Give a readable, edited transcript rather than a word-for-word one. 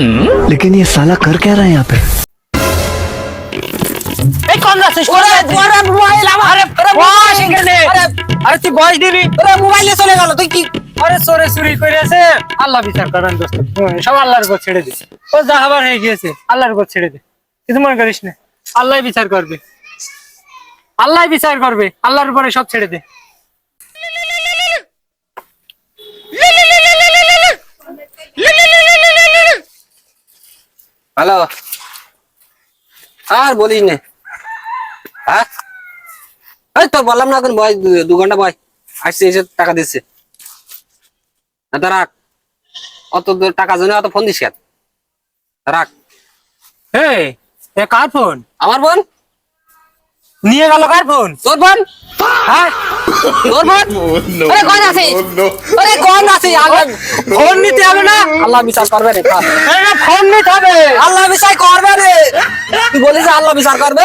लेकिन ये साला कर क्या रहा है यहाँ पे? এই কোন রাছিস ওরে তোর মোবাইল আমার আরে বয়স এখানে আরে তুই বয়স দিবি ওরে মোবাইলে চলে গেল তুই কি আরে চোরে চুরি করেছে আল্লাহ বিচার করবেন দোস্ত সব আল্লাহর উপর ছেড়ে দে ও যা হবার হয়ে গিয়েছে আল্লাহর উপর ছেড়ে দে কিছু মনে করিস না আল্লাহই বিচার করবে আল্লাহই বিচার করবে আল্লাহর উপরে সব ছেড়ে দে হ্যালো আর বলিস না হ্যাঁ এই তো বললাম না এখন বয় 2 ঘন্টা বয় আসছে এসে টাকা দিচ্ছে না রাখ অত টাকা জন্য অত ফোন দিস কেন রাখ এই এ কার ফোন আমার বোন নিয়ে গেল কার ফোন তোর বোন হ্যাঁ তোর বোন আরে কোন আছে আরে কোন আছে আল্লাহ ফোন নিতে হবে না আল্লাহ বিচার করবে রে ফোন নিতে হবে আল্লাহ বিচার করবে রে তুই বলিস আল্লাহ বিচার করবে